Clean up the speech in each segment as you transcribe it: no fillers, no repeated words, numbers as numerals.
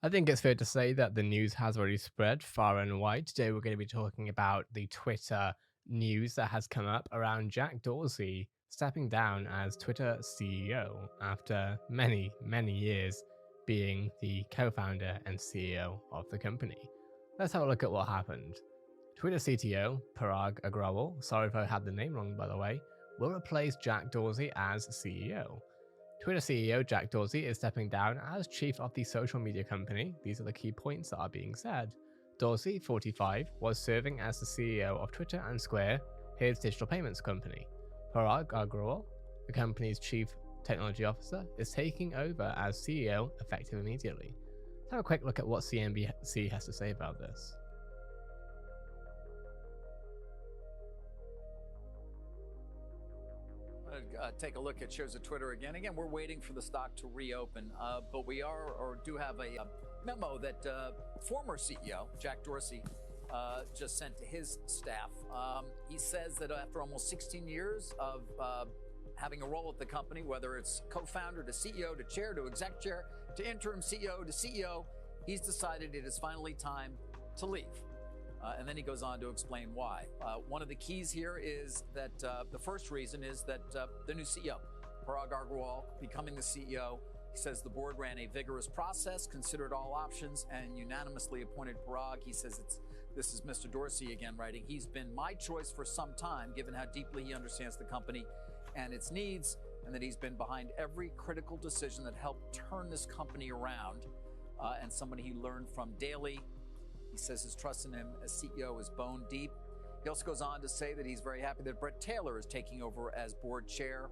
I think it's fair to say that the news has already spread far and wide. Today, we're going to be talking about the Twitter news that has come up around Jack Dorsey stepping down as Twitter CEO after many, many years being the co founder and CEO of the company. Let's have a look at what happened. Twitter CTO Parag Agrawal, sorry if I had the name wrong by the way, will replace Jack Dorsey as CEO. Twitter CEO Jack Dorsey is stepping down as chief of the social media company. These are the key points that are being said. Dorsey, 45, was serving as the CEO of Twitter and Square, his digital payments company. Parag Agrawal, the company's chief technology officer, is taking over as CEO effective immediately. Let's have a quick look at what CNBC has to say about this. Take a look at shares of Twitter again. Again, we're waiting for the stock to reopen, but we are or do have a memo that former CEO Jack Dorsey just sent to his staff. He says that after almost 16 years of having a role at the company, whether it's co-founder to CEO to chair to exec chair to interim CEO to CEO, he's decided it is finally time to leave. And then he goes on to explain why. One of the keys here is that the first reason is that the new CEO, Parag Agrawal, becoming the CEO, he says the board ran a vigorous process, considered all options, and unanimously appointed Parag. He says this is Mr. Dorsey again writing. He's been my choice for some time, given how deeply he understands the company and its needs, and that he's been behind every critical decision that helped turn this company around, and somebody he learned from daily. He says his trust in him as CEO is bone deep. He also goes on to say that he's very happy that Brett Taylor is taking over as board chair.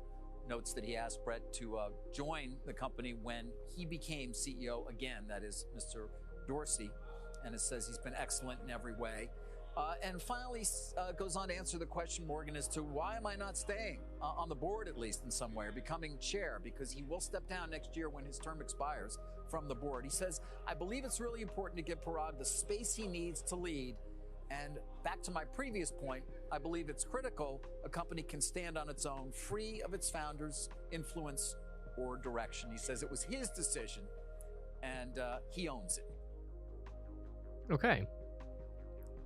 Notes that he asked Brett to join the company when he became CEO again, that is Mr. Dorsey, and it says he's been excellent in every way. And finally goes on to answer the question, Morgan, as to why am I not staying on the board, at least in some way, or becoming chair, because he will step down next year when his term expires from the board. He says, I believe it's really important to give Parag the space he needs to lead. And back to my previous point, I believe it's critical a company can stand on its own, free of its founders' influence or direction. He says it was his decision, and he owns it. Okay.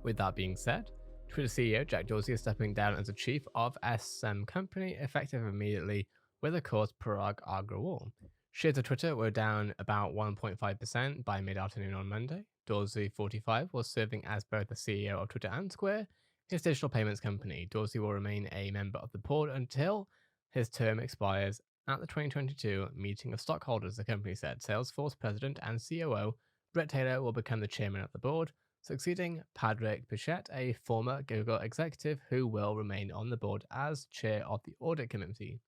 With that being said, Twitter CEO Jack Dorsey is stepping down as the chief of SM company effective immediately with, of course, Parag Agrawal. Shares of Twitter were down about 1.5% by mid-afternoon on Monday. Dorsey, 45, was serving as both the CEO of Twitter and Square, his digital payments company. Dorsey will remain a member of the board until his term expires at the 2022 meeting of stockholders, the company said. Salesforce president and COO Brett Taylor will become the chairman of the board, succeeding Patrick Pichette, a former Google executive who will remain on the board as chair of the audit committee.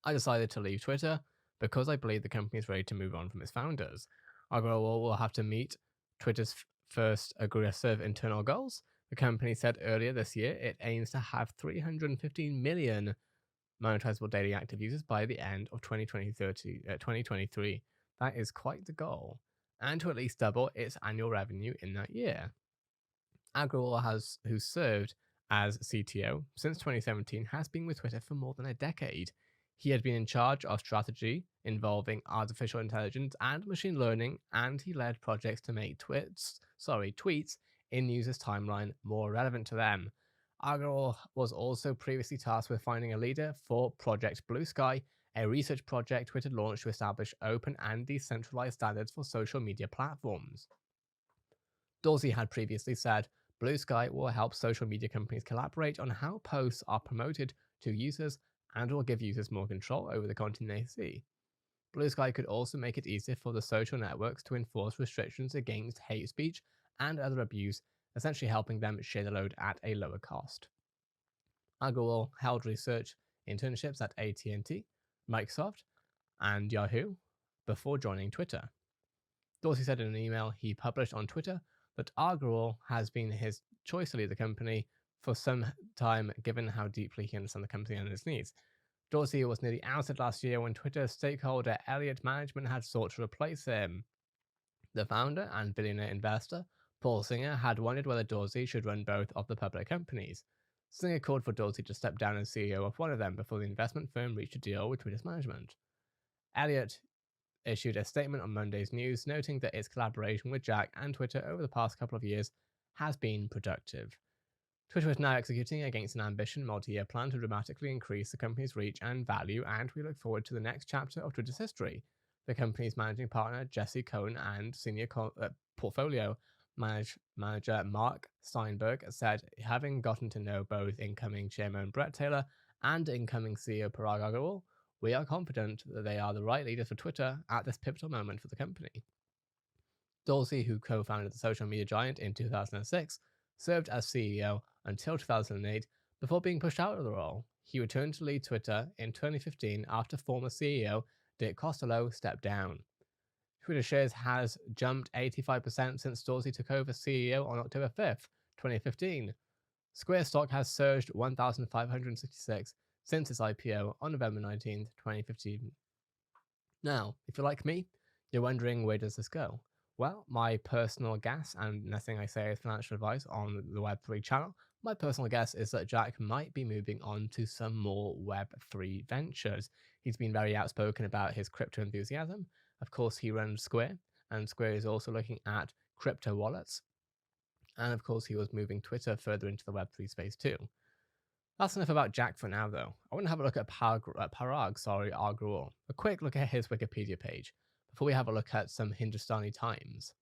I decided to leave Twitter because I believe the company is ready to move on from its founders. Agrawal will have to meet Twitter's first aggressive internal goals. The company said earlier this year it aims to have 315 million monetizable daily active users by the end of 2023. That is quite the goal, and to at least double its annual revenue in that year. Agrawal, who served as CTO since 2017, has been with Twitter for more than a decade. He had been in charge of strategy involving artificial intelligence and machine learning, and he led projects to make tweets in users' timeline more relevant to them. Agrawal was also previously tasked with finding a leader for Project Blue Sky, a research project Twitter launched to establish open and decentralized standards for social media platforms. Dorsey had previously said Blue Sky will help social media companies collaborate on how posts are promoted to users and will give users more control over the content they see. Blue Sky could also make it easier for the social networks to enforce restrictions against hate speech and other abuse, essentially helping them share the load at a lower cost. Agrawal held research internships at AT&T, Microsoft, and Yahoo before joining Twitter. Dorsey said in an email he published on Twitter that Agrawal has been his choice to lead the company for some time, given how deeply he understands the company and its needs. Dorsey was nearly ousted last year when Twitter stakeholder Elliott Management had sought to replace him. The founder and billionaire investor, Paul Singer, had wondered whether Dorsey should run both of the public companies. Singer called for Dorsey to step down as CEO of one of them before the investment firm reached a deal with Twitter's management. Elliott issued a statement on Monday's news, noting that its collaboration with Jack and Twitter over the past couple of years has been productive. Twitter is now executing against an ambitious multi-year plan to dramatically increase the company's reach and value, and we look forward to the next chapter of Twitter's history. The company's managing partner, Jesse Cohn, and senior portfolio manager Mark Steinberg said, having gotten to know both incoming chairman Brett Taylor and incoming CEO Parag Agrawal, we are confident that they are the right leaders for Twitter at this pivotal moment for the company. Dorsey, who co-founded the social media giant in 2006, served as CEO until 2008 before being pushed out of the role. He returned to lead Twitter in 2015 after former CEO Dick Costolo stepped down. Twitter shares has jumped 85% since Dorsey took over CEO on October 5th, 2015. Square stock has surged 1,566 since its IPO on November 19th, 2015. Now, if you're like me, you're wondering where does this go? Well, my personal guess, and nothing I say is financial advice on the Web3 channel, my personal guess is that Jack might be moving on to some more Web3 ventures. He's been very outspoken about his crypto enthusiasm. Of course, he runs Square, and Square is also looking at crypto wallets. And of course, he was moving Twitter further into the Web3 space too. That's enough about Jack for now, though. I want to have a look at Parag Agrawal. A quick look at his Wikipedia page before we have a look at some Hindustani Times.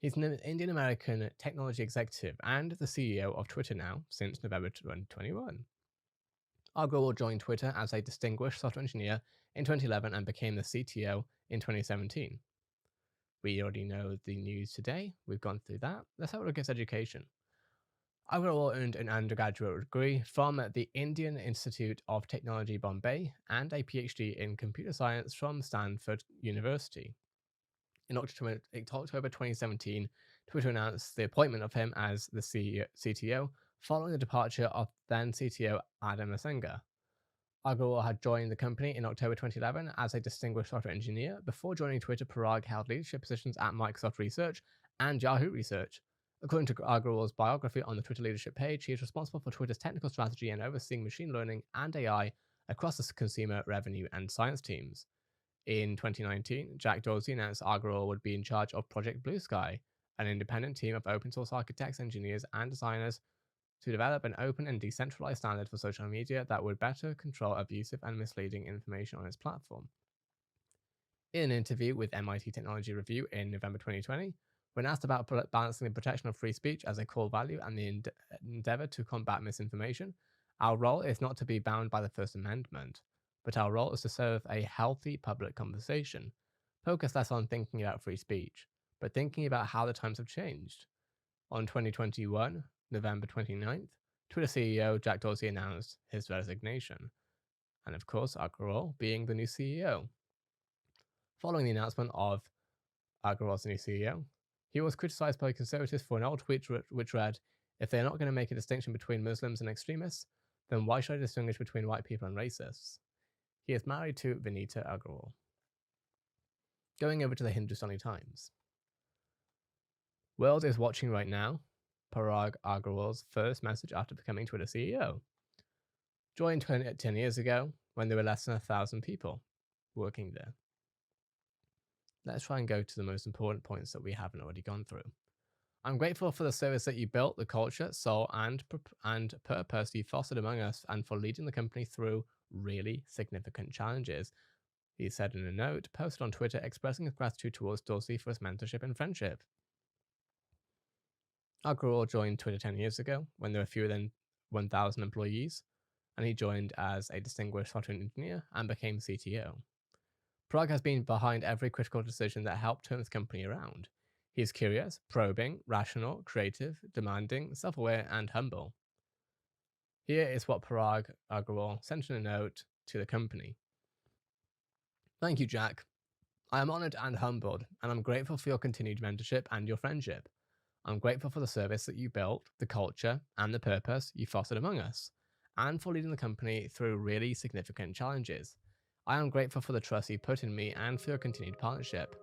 He's an Indian-American technology executive and the CEO of Twitter now since November 2021. Agrawal joined Twitter as a distinguished software engineer in 2011 and became the CTO in 2017. We already know the news today. We've gone through that. Let's have a look at his education. Agrawal earned an undergraduate degree from the Indian Institute of Technology, Bombay, and a PhD in computer science from Stanford University. In October 2017, Twitter announced the appointment of him as the CTO following the departure of then CTO Adam Asenga. Agrawal had joined the company in October 2011 as a distinguished software engineer. Before joining Twitter, Parag held leadership positions at Microsoft Research and Yahoo Research. According to Agrawal's biography on the Twitter leadership page, he is responsible for Twitter's technical strategy and overseeing machine learning and AI across the consumer, revenue, and science teams. In 2019, Jack Dorsey announced Agrawal would be in charge of Project Blue Sky, an independent team of open source architects, engineers, and designers to develop an open and decentralized standard for social media that would better control abusive and misleading information on its platform. In an interview with MIT Technology Review in November 2020, when asked about balancing the protection of free speech as a core value and the endeavor to combat misinformation, our role is not to be bound by the First Amendment, but our role is to serve a healthy public conversation, focus less on thinking about free speech, but thinking about how the times have changed. On 2021, November 29th, Twitter CEO Jack Dorsey announced his resignation, and of course, Agrawal being the new CEO. Following the announcement of Agrawal's new CEO, he was criticized by conservatives for an old tweet which read, "If they're not going to make a distinction between Muslims and extremists, then why should I distinguish between white people and racists?" He is married to Vinita Agrawal. Going over to the Hindustani Times. World is watching right now. Parag Agrawal's first message after becoming Twitter CEO. Joined 10 years ago when there were less than 1,000 people working there. Let's try and go to the most important points that we haven't already gone through. I'm grateful for the service that you built, the culture, soul, and purpose you fostered among us, and for leading the company through really significant challenges. He said in a note posted on Twitter expressing his gratitude towards Dorsey for his mentorship and friendship. Agrawal joined Twitter 10 years ago when there were fewer than 1,000 employees, and he joined as a distinguished software engineer and became CTO. Parag has been behind every critical decision that helped turn this company around. He is curious, probing, rational, creative, demanding, self-aware, and humble. Here is what Parag Agrawal sent in a note to the company. Thank you, Jack. I am honored and humbled, and I'm grateful for your continued mentorship and your friendship. I'm grateful for the service that you built, the culture, and the purpose you fostered among us, and for leading the company through really significant challenges. I am grateful for the trust you put in me and for your continued partnership.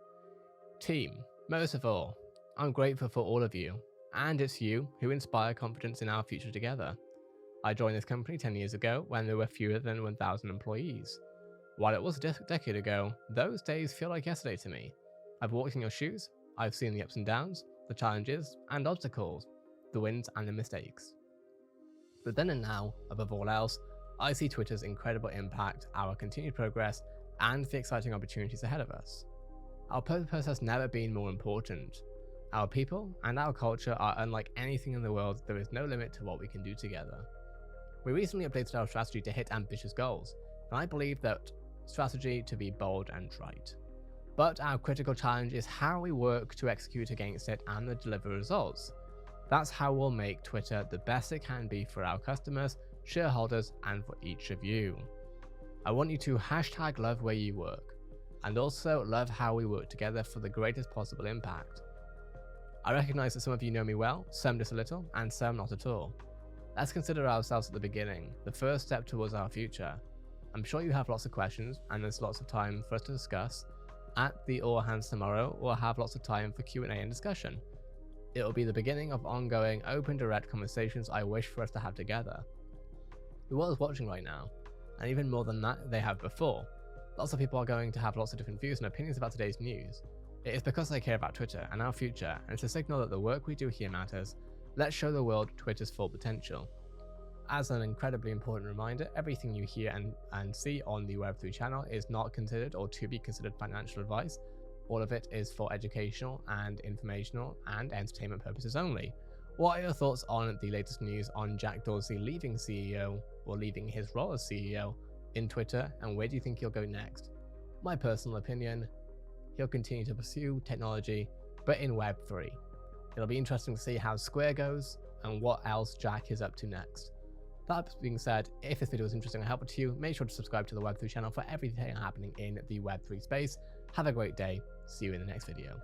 Team, most of all, I'm grateful for all of you, and it's you who inspire confidence in our future together. I joined this company 10 years ago when there were fewer than 1,000 employees. While it was a decade ago, those days feel like yesterday to me. I've walked in your shoes, I've seen the ups and downs, the challenges and obstacles, the wins and the mistakes. But then and now, above all else, I see Twitter's incredible impact, our continued progress, and the exciting opportunities ahead of us. Our purpose has never been more important. Our people and our culture are unlike anything in the world. There is no limit to what we can do together. We recently updated our strategy to hit ambitious goals, and I believe that strategy to be bold and right. But our critical challenge is how we work to execute against it and to deliver results. That's how we'll make Twitter the best it can be for our customers, shareholders, and for each of you. I want you to hashtag love where you work, and also love how we work together for the greatest possible impact. I recognize that some of you know me well, some just a little, and some not at all. Let's consider ourselves at the beginning, the first step towards our future. I'm sure you have lots of questions, and there's lots of time for us to discuss. At the All Hands tomorrow, we'll have lots of time for Q&A and discussion. It will be the beginning of ongoing, open, direct conversations I wish for us to have together. The world is watching right now, and even more than that, they have before. Lots of people are going to have lots of different views and opinions about today's news. It is because they care about Twitter and our future, and it's a signal that the work we do here matters. Let's show the world Twitter's full potential. As an incredibly important reminder, everything you hear and see on the Web3 channel is not considered or to be considered financial advice. All of it is for educational and informational and entertainment purposes only. What are your thoughts on the latest news on Jack Dorsey leaving CEO, or leaving his role as CEO, in Twitter, and where do you think he'll go next? My personal opinion, he'll continue to pursue technology, but in Web3. It'll be interesting to see how Square goes and what else Jack is up to next. That being said, if this video was interesting and helpful to you, make sure to subscribe to the Web3 channel for everything happening in the Web3 space. Have a great day. See you in the next video.